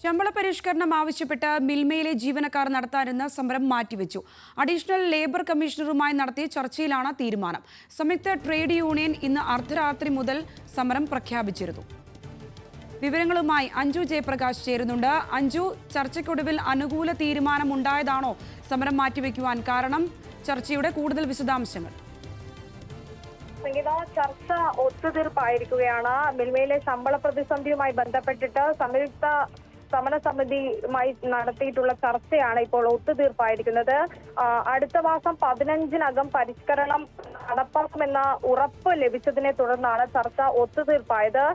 ശമ്പള പരിഷ്കരണം ആവശ്യപ്പെട്ട് മിൽമയിലെ ജീവനക്കാർ നടത്താനിരുന്ന സമരം മാറ്റിവെച്ചു. അഡീഷണൽ ലേബർ കമ്മീഷണറുമായി നടത്തിയ ചർച്ചയിലാണ് തീരുമാനം. സംയുക്ത ട്രേഡ് യൂണിയൻ ഇന്ന് അർദ്ധരാത്രി മുതൽ സമരം പ്രഖ്യാപിച്ചിരുന്നു. വിവരങ്ങളുമായി അഞ്ജു ജയപ്രകാശ് ചേരുന്നുണ്ട്. അഞ്ജു, ചർച്ചയ്ക്കൊടുവിൽ അനുകൂല തീരുമാനമുണ്ടായതാണോ സമരം മാറ്റിവെക്കുവാൻ കാരണം? ചർച്ചയുടെ കൂടുതൽ വിശദാംശങ്ങൾ. ചർച്ച ഒത്തുതീർപ്പായിരിക്കുകയാണ്. മിൽമയിലെ ശമ്പള പ്രതിസന്ധിയുമായി ബന്ധപ്പെട്ടിട്ട് സംയുക്ത സമരസമിതിയുമായി നടത്തിയിട്ടുള്ള ചർച്ചയാണ് ഇപ്പോൾ ഒത്തുതീർപ്പായിരിക്കുന്നത്. അടുത്ത മാസം 15-നകം പരിഷ്കരണം നടപ്പാക്കുമെന്ന ഉറപ്പ് ലഭിച്ചതിനെ തുടർന്നാണ് ചർച്ച ഒത്തുതീർപ്പായത്.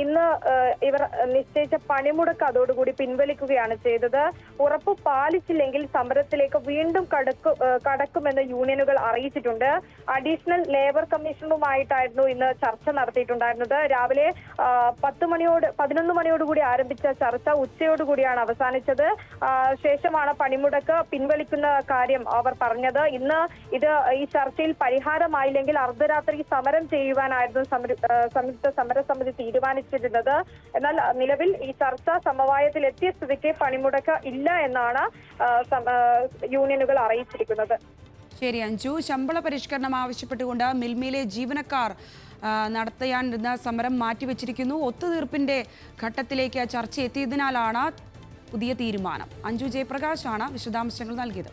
ഇന്ന് ഇവർ നിശ്ചയിച്ച പണിമുടക്ക് അതോടുകൂടി പിൻവലിക്കുകയാണ് ചെയ്തത്. ഉറപ്പ് പാലിച്ചില്ലെങ്കിൽ സമരത്തിലേക്ക് വീണ്ടും കടക്കുമെന്ന് യൂണിയനുകൾ അറിയിച്ചിട്ടുണ്ട്. അഡീഷണൽ ലേബർ കമ്മീഷണറുമായിട്ടായിരുന്നു ഇന്ന് ചർച്ച നടത്തിയിട്ടുണ്ടായിരുന്നത്. രാവിലെ 11 മണിയോടുകൂടി ആരംഭിച്ച ചർച്ച ഉച്ചയോടുകൂടിയാണ് അവസാനിച്ചത്. ശേഷമാണ് പണിമുടക്ക് പിൻവലിക്കുന്ന കാര്യം അവർ പറഞ്ഞത്. ഇന്ന് ഈ ചർച്ചയിൽ പരിഹാരമായില്ലെങ്കിൽ അർദ്ധരാത്രി സമരം ചെയ്യുവാനായിരുന്നു സംയുക്ത സമരസമിതി തീരുമാനിച്ചിരുന്നത്. എന്നാൽ നിലവിൽ ഈ ചർച്ച സമവായത്തിൽ എത്തിയ സ്ഥിതിക്ക് പണിമുടക്ക് ഇല്ല എന്നാണ് യൂണിയനുകൾ അറിയിച്ചിരിക്കുന്നത്. ശരി അഞ്ജു, ശമ്പള പരിഷ്കരണം ആവശ്യപ്പെട്ടുകൊണ്ട് മിൽമയിലെ ജീവനക്കാർ നടത്താനിരുന്ന സമരം മാറ്റിവെച്ചിരിക്കുന്നു. ഒത്തുതീർപ്പിന്റെ ഘട്ടത്തിലേക്ക് ചർച്ച എത്തിയതിനാലാണ് പുതിയ തീരുമാനം. അഞ്ജു ജയപ്രകാശാണ് വിശദാംശങ്ങൾ നൽകിയത്.